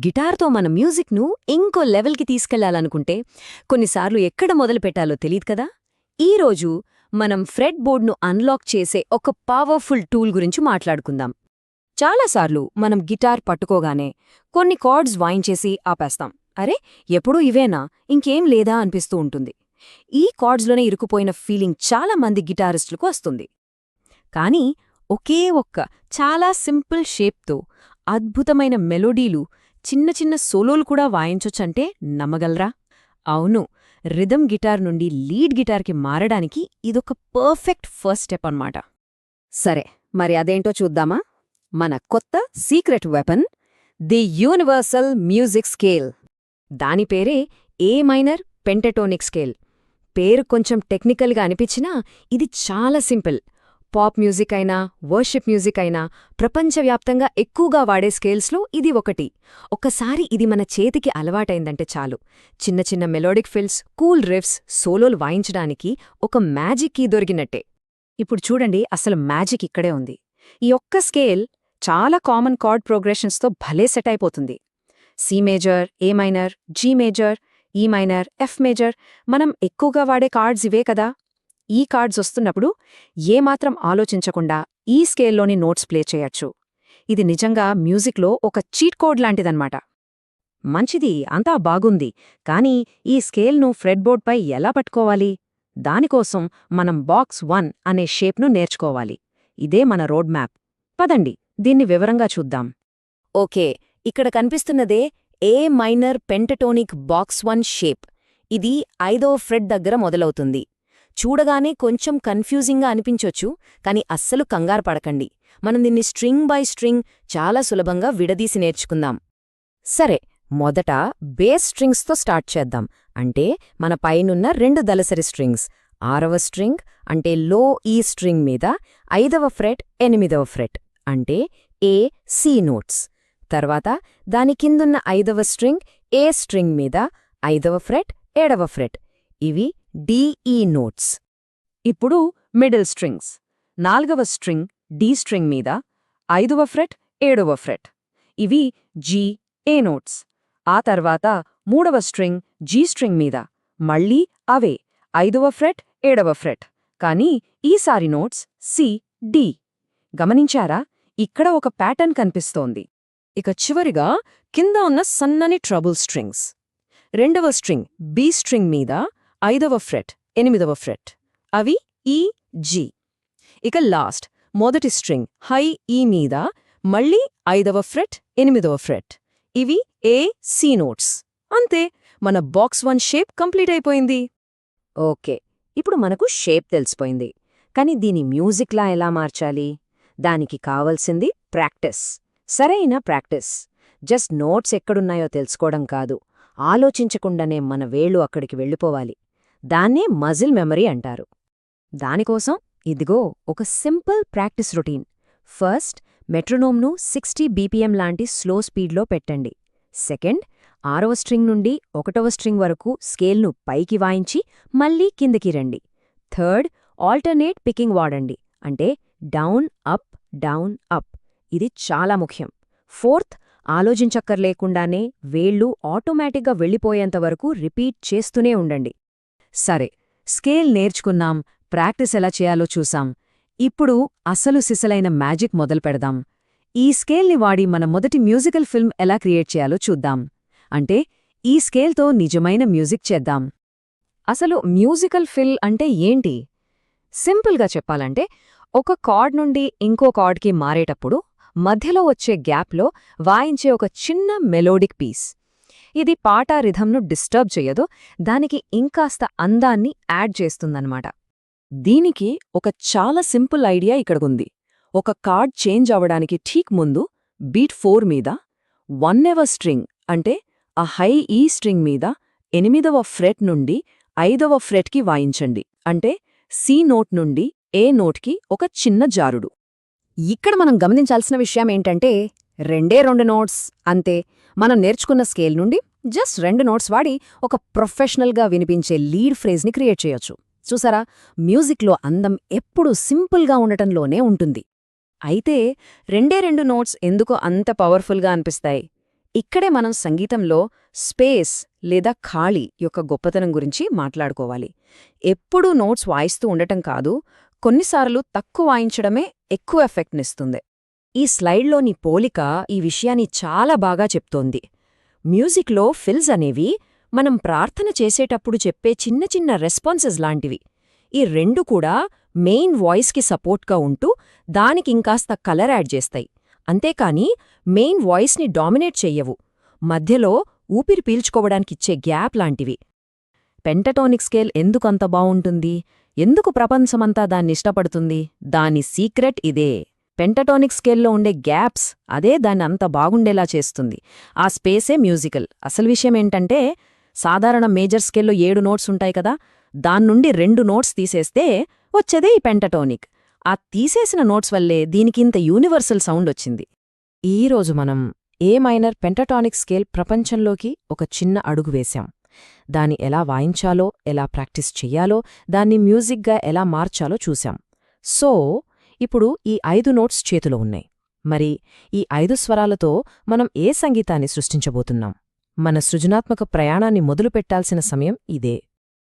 గిటార్తో మన మ్యూజిక్ను ఇంకో లెవెల్కి తీసుకెళ్లాలనుకుంటే కొన్నిసార్లు ఎక్కడ మొదలు పెట్టాలో తెలీదు కదా. ఈరోజు మనం ఫ్రెట్ బోర్డ్ను అన్లాక్ చేసే ఒక పవర్ఫుల్ టూల్ గురించి మాట్లాడుకుందాం. చాలాసార్లు మనం గిటార్ పట్టుకోగానే కొన్ని కార్డ్స్ వాయించేసి ఆపేస్తాం. అరే, ఎప్పుడూ ఇవేనా, ఇంకేం లేదా అనిపిస్తూ ఉంటుంది. ఈ కార్డ్స్లోనే ఇరుకుపోయిన ఫీలింగ్ చాలా మంది గిటారిస్టులకు వస్తుంది. కానీ ఒకే ఒక్క చాలా సింపుల్ షేప్తో అద్భుతమైన మెలోడీలు, చిన్న చిన్న సోలోలు కూడా వాయించొచ్చంటే నమ్మగలరా? అవును, రిథమ్ గిటార్ నుండి లీడ్ గిటార్కి మారడానికి ఇదొక పర్ఫెక్ట్ ఫస్ట్ స్టెప్ అన్నమాట. సరే, మరి అదేంటో చూద్దామా? మన కొత్త secret weapon, the universal music scale. దాని పేరే ఏ మైనర్ పెంటటోనిక్ స్కేల్. పేరు కొంచెం టెక్నికల్గా అనిపించినా ఇది చాలా సింపుల్. పాప్ మ్యూజిక్ అయినా, వర్షిప్ మ్యూజిక్ అయినా ప్రపంచవ్యాప్తంగా ఎక్కువగా వాడే స్కేల్స్లో ఇది ఒకటి. ఒక్కసారి ఇది మన చేతికి అలవాటైందంటే చాలు, చిన్న చిన్న మెలోడిక్ ఫిల్స్, కూల్ రిఫ్స్, సోలోలు వాయించడానికి ఒక మ్యాజిక్ కీ దొరికినట్టే. ఇప్పుడు చూడండి, అసలు మ్యాజిక్ ఇక్కడే ఉంది. ఈ ఒక్క స్కేల్ చాలా కామన్ కార్డ్ ప్రోగ్రెషన్స్తో భలే సెట్ అయిపోతుంది. సి మేజర్, ఏ మైనర్, జీ మేజర్, ఈ మైనర్, ఎఫ్ మేజర్, మనం ఎక్కువగా వాడే కార్డ్స్ ఇవే కదా. ఈ కార్డ్స్ వస్తున్నప్పుడు ఏమాత్రం ఆలోచించకుండా ఈ స్కేల్లోని నోట్స్ ప్లే చేయొచ్చు. ఇది నిజంగా మ్యూజిక్లో ఒక చీట్ కోడ్ లాంటిదన్నమాట. మంచిది, అంతా బాగుంది. కానీ ఈ స్కేల్ను ఫ్రెట్బోర్డ్పై ఎలా పట్టుకోవాలి? దానికోసం మనం బాక్స్ 1 అనే షేప్ను నేర్చుకోవాలి. ఇదే మన రోడ్ మ్యాప్. పదండి, దీన్ని వివరంగా చూద్దాం. ఓకే, ఇక్కడ కనిపిస్తున్నదే ఏ మైనర్ పెంటటోనిక్ బాక్స్ 1 షేప్. ఇది 5వ ఫ్రెట్ దగ్గర మొదలవుతుంది. చూడగానే కొంచెం కన్ఫ్యూజింగ్గా అనిపించొచ్చు, కానీ అస్సలు కంగారు పడకండి. మనం దీన్ని స్ట్రింగ్ బై స్ట్రింగ్ చాలా సులభంగా విడదీసి నేర్చుకుందాం. సరే, మొదట బేస్ స్ట్రింగ్స్తో స్టార్ట్ చేద్దాం. అంటే మన పైనున్న 2 దళసరి స్ట్రింగ్స్. 6వ స్ట్రింగ్ అంటే లో ఈ స్ట్రింగ్ మీద 5వ ఫ్రెట్, 8వ ఫ్రెట్ అంటే ఏ, సి నోట్స్. తర్వాత దాని కిందున్న 5వ స్ట్రింగ్ ఏ స్ట్రింగ్ మీద 5వ ఫ్రెట్, 7వ ఫ్రెట్. ఇవి డిఈ నోట్స్. ఇప్పుడు మిడిల్ స్ట్రింగ్స్. 4వ స్ట్రింగ్ డి స్ట్రింగ్ మీద 5వ ఫ్రెట్, 7వ ఫ్రెట్. ఇవి జీ, ఏ నోట్స్. ఆ తర్వాత 3వ స్ట్రింగ్ జీ స్ట్రింగ్ మీద మళ్ళీ అవే 5వ ఫ్రెట్, 7వ ఫ్రెట్. కానీ ఈసారి నోట్స్ సి, డి. గమనించారా? ఇక్కడ ఒక ప్యాటర్న్ కనిపిస్తోంది. ఇక చివరిగా కింద ఉన్న సన్నని ట్రబుల్ స్ట్రింగ్స్. 2వ స్ట్రింగ్ బి స్ట్రింగ్ మీద 5వ ఫ్రెట్, 8వ ఫ్రెట్. అవి ఈ, జీ. ఇక లాస్ట్ మొదటి స్ట్రింగ్ హై ఈ మీద మళ్ళీ 5వ ఫ్రెట్, 8వ ఫ్రెట్. ఇవి ఏ, సి నోట్స్. అంతే, మన బాక్స్ 1 షేప్ కంప్లీట్ అయిపోయింది. ఓకే, ఇప్పుడు మనకు షేప్ తెలిసిపోయింది. కానీ దీని మ్యూజిక్లా ఎలా మార్చాలి? దానికి కావలసింది ప్రాక్టీస్. సరైన ప్రాక్టీస్. జస్ట్ నోట్స్ ఎక్కడున్నాయో తెలుసుకోవడం కాదు, ఆలోచించకుండానే మన వేళ్లు అక్కడికి వెళ్ళిపోవాలి. దాన్నే మజిల్ మెమరీ అంటారు. దానికోసం ఇదిగో ఒక సింపుల్ ప్రాక్టీస్ రొటీన్. ఫస్ట్, మెట్రోనోమ్ను 60 బీపీఎం లాంటి స్లో స్పీడ్లో పెట్టండి. సెకండ్, 6వ స్ట్రింగ్ నుండి 1వ స్ట్రింగ్ వరకు స్కేల్ను పైకి వాయించి మళ్ళీ కిందకి రండి. థర్డ్, ఆల్టర్నేట్ పికింగ్ వాడండి. అంటే డౌన్ అప్, డౌన్ అప్. ఇది చాలా ముఖ్యం. ఫోర్త్, ఆలోచించక్కర్లేకుండానే వేళ్లు ఆటోమేటిక్గా వెళ్ళిపోయేంతవరకు రిపీట్ చేస్తూనే ఉండండి. సరే, స్కేల్ నేర్చుకున్నాం, ప్రాక్టీస్ ఎలా చేయాలో చూసాం. ఇప్పుడు అసలు సిసలైన మ్యాజిక్ మొదలుపెడదాం. ఈ స్కేల్ని వాడి మన మొదటి మ్యూజికల్ ఫిల్మ్ ఎలా క్రియేట్ చేయాలో చూద్దాం. అంటే ఈ స్కేల్తో నిజమైన మ్యూజిక్ చేద్దాం. అసలు మ్యూజికల్ ఫిల్ అంటే ఏంటి? సింపుల్గా చెప్పాలంటే, ఒక కార్డ్ నుండి ఇంకో కార్డ్కి మారేటప్పుడు మధ్యలో వచ్చే గ్యాప్లో వాయించే ఒక చిన్న మెలోడిక్ పీస్. ఇది పాట రిథంను డిస్టర్బ్ చెయ్యదు, దానికి ఇంకాస్త అందాన్ని యాడ్ చేస్తుందన్నమాట. దీనికి ఒక చాలా సింపుల్ ఐడియా ఇక్కడగుంది. ఒక కార్డ్ చేంజ్ అవడానికి ఠీక్ ముందు బీట్ 4 మీద 1వ స్ట్రింగ్ అంటే ఆ హై ఈ స్ట్రింగ్ మీద 8వ ఫ్రెట్ నుండి 5వ ఫ్రెట్కి వాయించండి. అంటే సి నోట్ నుండి ఏ నోట్కి ఒక చిన్న జారుడు. ఇక్కడ మనం గమనించాల్సిన విషయమేంటంటే 2 నోట్స్ అంతే. మనం నేర్చుకున్న స్కేల్ నుండి జస్ట్ 2 నోట్స్ వాడి ఒక ప్రొఫెషనల్గా వినిపించే లీడ్ ఫ్రేజ్ని క్రియేట్ చేయొచ్చు. చూసారా, మ్యూజిక్లో అందం ఎప్పుడూ సింపుల్గా ఉండటంలోనే ఉంటుంది. అయితే 2 నోట్స్ ఎందుకో అంత పవర్ఫుల్గా అనిపిస్తాయి? ఇక్కడే మనం సంగీతంలో స్పేస్ లేదా ఖాళీ యొక్క గొప్పతనం గురించి మాట్లాడుకోవాలి. ఎప్పుడూ నోట్స్ వాయిస్తూ ఉండటం కాదు, కొన్నిసార్లు తక్కువ వాయించడమే ఎక్కువ ఎఫెక్ట్నిస్తుంది. ఈ స్లైడ్లోని పోలిక ఈ విషయాన్ని చాలా బాగా చెప్తోంది. మ్యూజిక్లో ఫిల్స్ అనేవి మనం ప్రార్థన చేసేటప్పుడు చెప్పే చిన్న చిన్న రెస్పాన్సెస్ లాంటివి. ఈ రెండు కూడా మెయిన్ వాయిస్కి సపోర్ట్గా ఉంటూ దానికింకాస్త కలర్ యాడ్ చేస్తాయి. అంతేకాని మెయిన్ వాయిస్ని డామినేట్ చెయ్యవు. మధ్యలో ఊపిరి పీల్చుకోవడానికిచ్చే గ్యాప్ లాంటివి. పెంటటోనిక్ స్కేల్ ఎందుకంత బావుంటుంది? ఎందుకు ప్రపంచమంతా దాన్నిష్టపడుతుంది? దాని సీక్రెట్ ఇదే. పెంటటోనిక్ స్కేల్లో ఉండే గ్యాప్స్ అదే దాన్ని అంత బాగుండేలా చేస్తుంది. ఆ స్పేసే మ్యూజికల్. అసలు విషయమేంటంటే, సాధారణ మేజర్ స్కేల్లో 7 నోట్స్ ఉంటాయి కదా, దాన్నుండి 2 నోట్స్ తీసేస్తే వచ్చేదే ఈ పెంటటోనిక్. ఆ తీసేసిన నోట్స్ వల్లే దీనికింత యూనివర్సల్ సౌండ్ వచ్చింది. ఈరోజు మనం ఏ మైనర్ పెంటటానిక్ స్కేల్ ప్రపంచంలోకి ఒక చిన్న అడుగు వేశాం. దాన్ని ఎలా వాయించాలో, ఎలా ప్రాక్టీస్ చెయ్యాలో, దాన్ని మ్యూజిక్గా ఎలా మార్చాలో చూశాం. సో ఇప్పుడు ఈ 5 నోట్స్ చేతిలో ఉన్నాయి. మరి ఈ 5 స్వరాలతో మనం ఏ సంగీతాన్ని సృష్టించబోతున్నాం? మన సృజనాత్మక ప్రయాణాన్ని మొదలుపెట్టాల్సిన సమయం ఇదే.